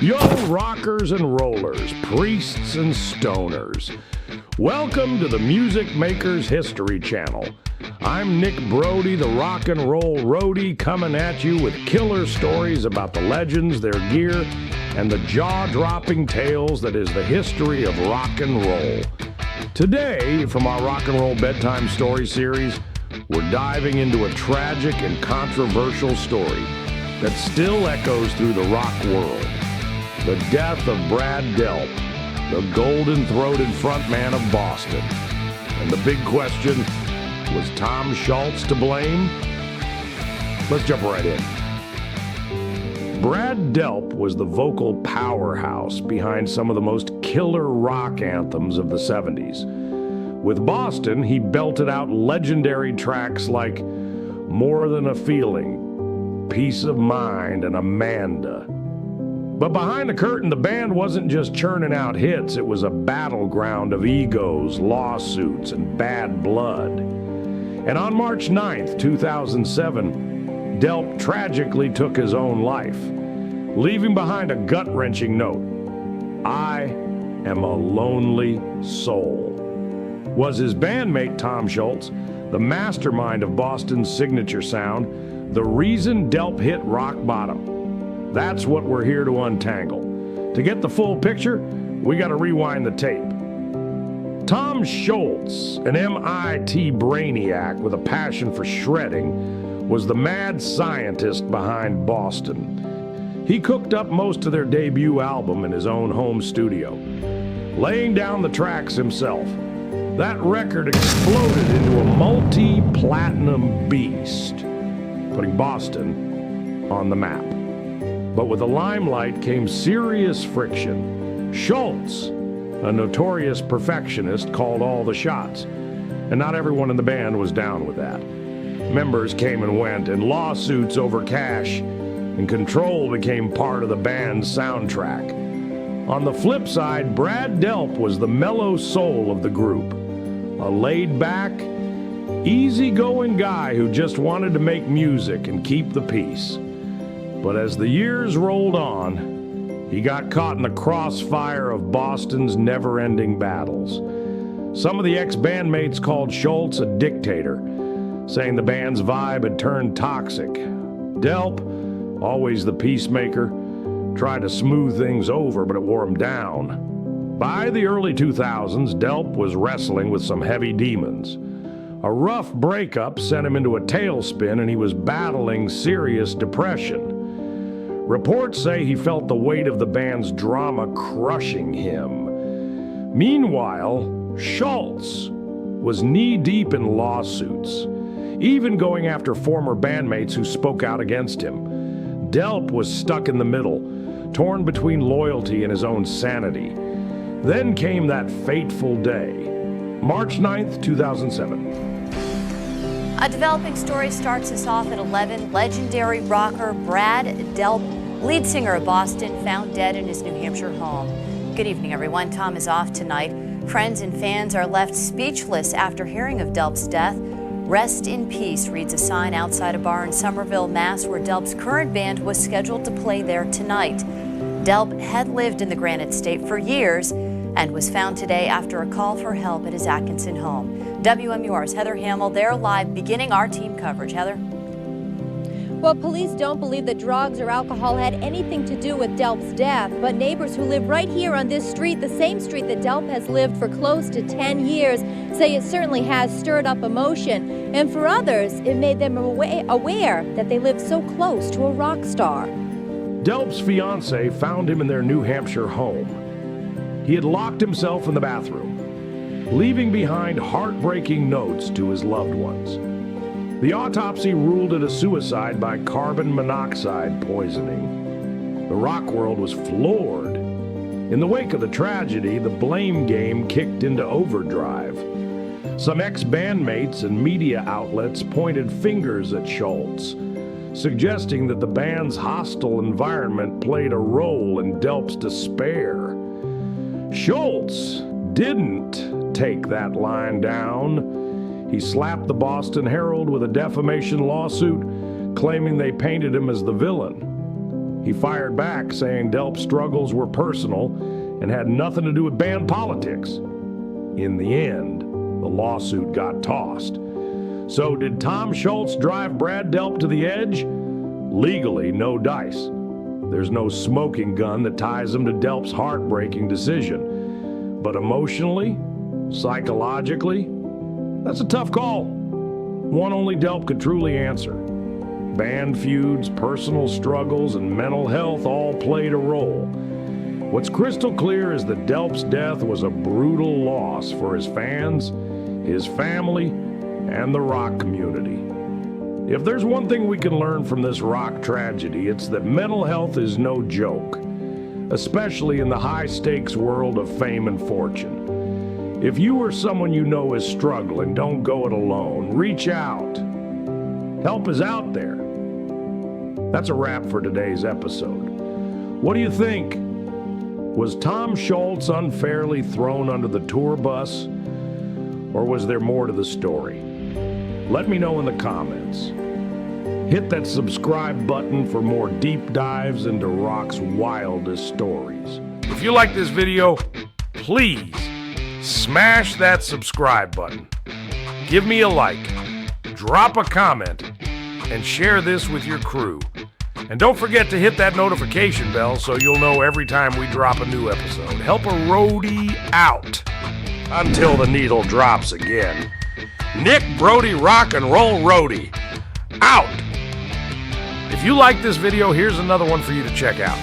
Yo, rockers and rollers, priests and stoners. Welcome to the Music Makers History Channel. I'm Nick Brody, the rock and roll roadie, coming at you with killer stories about the legends, their gear, and the jaw-dropping tales that is the history of rock and roll. Today, from our Rock and Roll Bedtime Story series, we're diving into a tragic and controversial story that still echoes through the rock world. The death of Brad Delp, the golden-throated frontman of Boston. And the big question, was Tom Scholz to blame? Let's jump right in. Brad Delp was the vocal powerhouse behind some of the most killer rock anthems of the 70s. With Boston, he belted out legendary tracks like More Than a Feeling, Peace of Mind, and Amanda. But behind the curtain, the band wasn't just churning out hits, it was a battleground of egos, lawsuits, and bad blood. And on March 9th, 2007, Delp tragically took his own life, leaving behind a gut-wrenching note. I am a lonely soul. Was his bandmate Tom Scholz, the mastermind of Boston's signature sound, the reason Delp hit rock bottom? That's what we're here to untangle. To get the full picture, we got to rewind the tape. Tom Scholz, an MIT brainiac with a passion for shredding, was the mad scientist behind Boston. He cooked up most of their debut album in his own home studio, laying down the tracks himself. That record exploded into a multi-platinum beast, putting Boston on the map. But with the limelight came serious friction. Scholz, a notorious perfectionist, called all the shots, and not everyone in the band was down with that. Members came and went, and lawsuits over cash and control became part of the band's soundtrack. On the flip side, Brad Delp was the mellow soul of the group, a laid-back, easygoing guy who just wanted to make music and keep the peace. But as the years rolled on, he got caught in the crossfire of Boston's never-ending battles. Some of the ex-bandmates called Scholz a dictator, saying the band's vibe had turned toxic. Delp, always the peacemaker, tried to smooth things over, but it wore him down. By the early 2000s, Delp was wrestling with some heavy demons. A rough breakup sent him into a tailspin, and he was battling serious depression. Reports say he felt the weight of the band's drama crushing him. Meanwhile, Scholz was knee-deep in lawsuits, even going after former bandmates who spoke out against him. Delp was stuck in the middle, torn between loyalty and his own sanity. Then came that fateful day, March 9th, 2007. A developing story starts us off at 11. Legendary rocker Brad Delp, lead singer of Boston, found dead in his New Hampshire home. Good evening, everyone. Tom is off tonight. Friends and fans are left speechless after hearing of Delp's death. Rest in peace reads a sign outside a bar in Somerville, Mass, where Delp's current band was scheduled to play there tonight. Delp had lived in the Granite State for years and was found today after a call for help at his Atkinson home. WMUR's Heather Hamill there live, beginning our team coverage. Heather? Well, police don't believe that drugs or alcohol had anything to do with Delp's death, but neighbors who live right here on this street, the same street that Delp has lived for close to 10 years, say it certainly has stirred up emotion. And for others, it made them aware that they live so close to a rock star. Delp's fiancée found him in their New Hampshire home. He had locked himself in the bathroom, leaving behind heartbreaking notes to his loved ones. The autopsy ruled it a suicide by carbon monoxide poisoning. The rock world was floored. In the wake of the tragedy, the blame game kicked into overdrive. Some ex-bandmates and media outlets pointed fingers at Scholz, suggesting that the band's hostile environment played a role in Delp's despair. Scholz didn't take that line down. He slapped the Boston Herald with a defamation lawsuit, claiming they painted him as the villain. He fired back, saying Delp's struggles were personal and had nothing to do with band politics. In the end, the lawsuit got tossed. So did Tom Scholz drive Brad Delp to the edge? Legally, no dice. There's no smoking gun that ties him to Delp's heartbreaking decision. But emotionally, psychologically, that's a tough call. One only Delp could truly answer. Band feuds, personal struggles, and mental health all played a role. What's crystal clear is that Delp's death was a brutal loss for his fans, his family, and the rock community. If there's one thing we can learn from this rock tragedy, it's that mental health is no joke, especially in the high-stakes world of fame and fortune. If you or someone you know is struggling, don't go it alone. Reach out. Help is out there. That's a wrap for today's episode. What do you think? Was Tom Scholz unfairly thrown under the tour bus, or was there more to the story? Let me know in the comments. Hit that subscribe button for more deep dives into rock's wildest stories. If you like this video, please smash that subscribe button. Give me a like, drop a comment, and share this with your crew. And don't forget to hit that notification bell so you'll know every time we drop a new episode. Help a roadie out. Until the needle drops again. Nick Brody Rock and Roll Roadie. Out. If you like this video, here's another one for you to check out.